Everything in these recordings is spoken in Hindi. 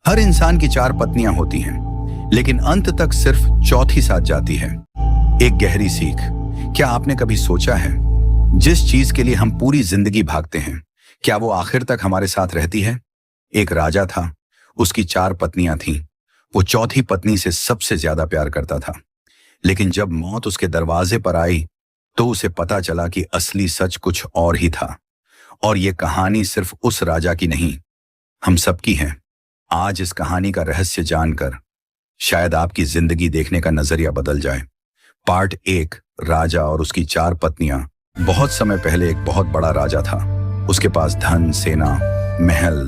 हर इंसान की 4 पत्नियां होती हैं, लेकिन अंत तक सिर्फ चौथी साथ जाती है। एक गहरी सीख। क्या आपने कभी सोचा है, जिस चीज के लिए हम पूरी जिंदगी भागते हैं, क्या वो आखिर तक हमारे साथ रहती है? एक राजा था, उसकी 4 पत्नियां थीं। वो चौथी पत्नी से सबसे ज्यादा प्यार करता था, लेकिन जब मौत उसके दरवाजे पर आई तो उसे पता चला कि असली सच कुछ और ही था। और ये कहानी सिर्फ उस राजा की नहीं, हम सबकी है। आज इस कहानी का रहस्य जानकर शायद आपकी जिंदगी देखने का नजरिया बदल जाए। पार्ट 1, राजा और उसकी 4 पत्नियां। बहुत समय पहले एक बहुत बड़ा राजा था। उसके पास धन, सेना, महल,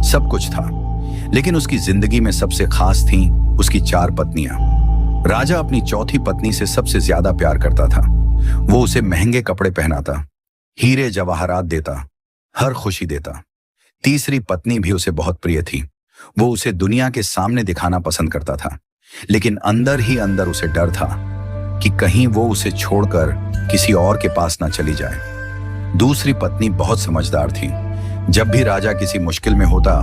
सब कुछ था, लेकिन उसकी जिंदगी में सबसे खास थीं उसकी 4 पत्नियां। राजा अपनी चौथी पत्नी से सबसे ज्यादा प्यार करता था। वो उसे महंगे कपड़े पहनाता, हीरे जवाहरात देता, हर खुशी देता। तीसरी पत्नी भी उसे बहुत प्रिय थी। वो उसे दुनिया के सामने दिखाना पसंद करता था, लेकिन अंदर ही अंदर उसे डर था कि कहीं वो उसे छोड़कर किसी और के पास ना चली जाए। दूसरी पत्नी बहुत समझदार थी। जब भी राजा किसी मुश्किल में होता,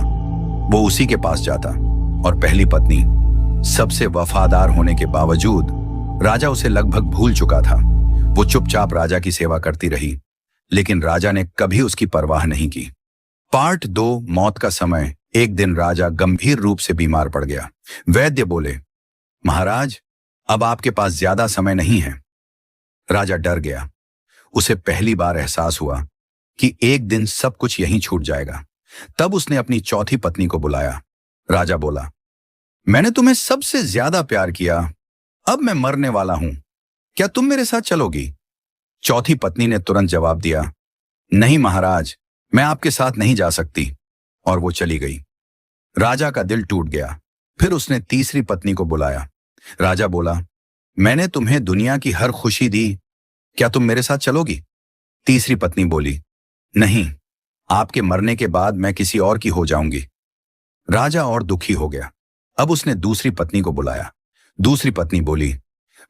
वो उसी के पास जाता। और पहली पत्नी, सबसे वफादार होने के बावजूद राजा उसे लगभग भूल चुका था। वो चुपचाप राजा की सेवा करती रही, लेकिन राजा ने कभी उसकी परवाह नहीं की। पार्ट 2, मौत का समय। एक दिन राजा गंभीर रूप से बीमार पड़ गया। वैद्य बोले, महाराज, अब आपके पास ज्यादा समय नहीं है। राजा डर गया। उसे पहली बार एहसास हुआ कि एक दिन सब कुछ यहीं छूट जाएगा। तब उसने अपनी चौथी पत्नी को बुलाया। राजा बोला, मैंने तुम्हें सबसे ज्यादा प्यार किया, अब मैं मरने वाला हूं, क्या तुम मेरे साथ चलोगी? चौथी पत्नी ने तुरंत जवाब दिया, नहीं महाराज, मैं आपके साथ नहीं जा सकती। और वो चली गई। राजा का दिल टूट गया। फिर उसने तीसरी पत्नी को बुलाया। राजा बोला, मैंने तुम्हें दुनिया की हर खुशी दी, क्या तुम मेरे साथ चलोगी? तीसरी पत्नी बोली, नहीं, आपके मरने के बाद मैं किसी और की हो जाऊंगी। राजा और दुखी हो गया। अब उसने दूसरी पत्नी को बुलाया। दूसरी पत्नी बोली,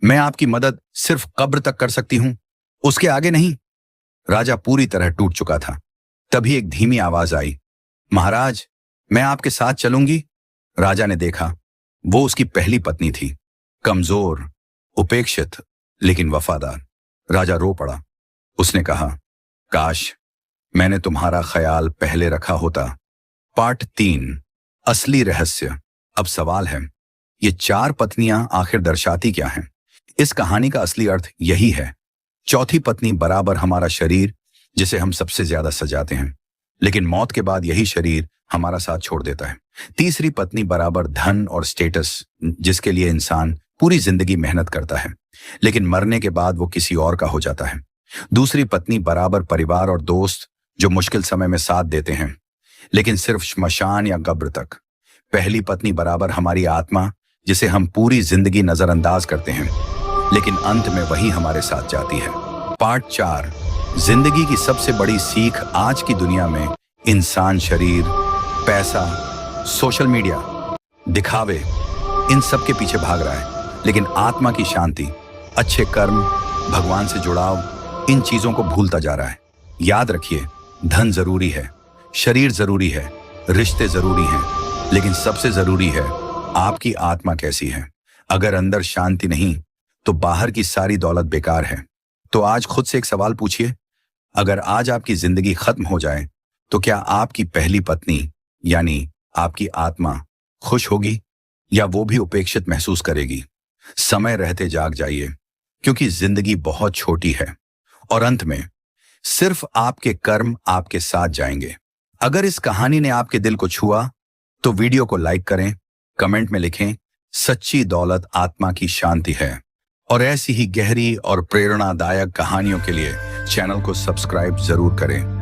मैं आपकी मदद सिर्फ कब्र तक कर सकती हूं, उसके आगे नहीं। राजा पूरी तरह टूट चुका था। तभी एक धीमी आवाज आई, महाराज, मैं आपके साथ चलूंगी। राजा ने देखा, वो उसकी पहली पत्नी थी, कमजोर, उपेक्षित, लेकिन वफादार। राजा रो पड़ा। उसने कहा, काश मैंने तुम्हारा ख्याल पहले रखा होता। पार्ट 3, असली रहस्य। अब सवाल है, ये 4 पत्नियां आखिर दर्शाती क्या हैं? इस कहानी का असली अर्थ यही है। चौथी पत्नी बराबर हमारा शरीर, जिसे हम सबसे ज्यादा सजाते हैं, लेकिन मौत के बाद यही शरीर हमारा साथ छोड़ देता है। तीसरी पत्नी बराबर धन और स्टेटस, जिसके लिए इंसान पूरी जिंदगी मेहनत करता है, लेकिन मरने के बाद वो किसी और का हो जाता है। दूसरी पत्नी बराबर परिवार और दोस्त, जो मुश्किल समय में साथ देते हैं, लेकिन सिर्फ श्मशान या कब्र तक। पहली पत्नी बराबर हमारी आत्मा, जिसे हम पूरी जिंदगी नजरअंदाज करते हैं, लेकिन अंत में वही हमारे साथ जाती है। पार्ट 4, जिंदगी की सबसे बड़ी सीख। आज की दुनिया में इंसान शरीर, पैसा, सोशल मीडिया, दिखावे, इन सब के पीछे भाग रहा है, लेकिन आत्मा की शांति, अच्छे कर्म, भगवान से जुड़ाव, इन चीजों को भूलता जा रहा है। याद रखिए, धन जरूरी है, शरीर जरूरी है, रिश्ते जरूरी हैं, लेकिन सबसे जरूरी है आपकी आत्मा कैसी है। अगर अंदर शांति नहीं, तो बाहर की सारी दौलत बेकार है। तो आज खुद से एक सवाल पूछिए, अगर आज आपकी जिंदगी खत्म हो जाए, तो क्या आपकी पहली पत्नी यानी आपकी आत्मा खुश होगी, या वो भी उपेक्षित महसूस करेगी? समय रहते जाग जाइए, क्योंकि जिंदगी बहुत छोटी है, और अंत में सिर्फ आपके कर्म आपके साथ जाएंगे। अगर इस कहानी ने आपके दिल को छुआ, तो वीडियो को लाइक करें, कमेंट में लिखें, सच्ची दौलत आत्मा की शांति है। और ऐसी ही गहरी और प्रेरणादायक कहानियों के लिए चैनल को सब्सक्राइब जरूर करें।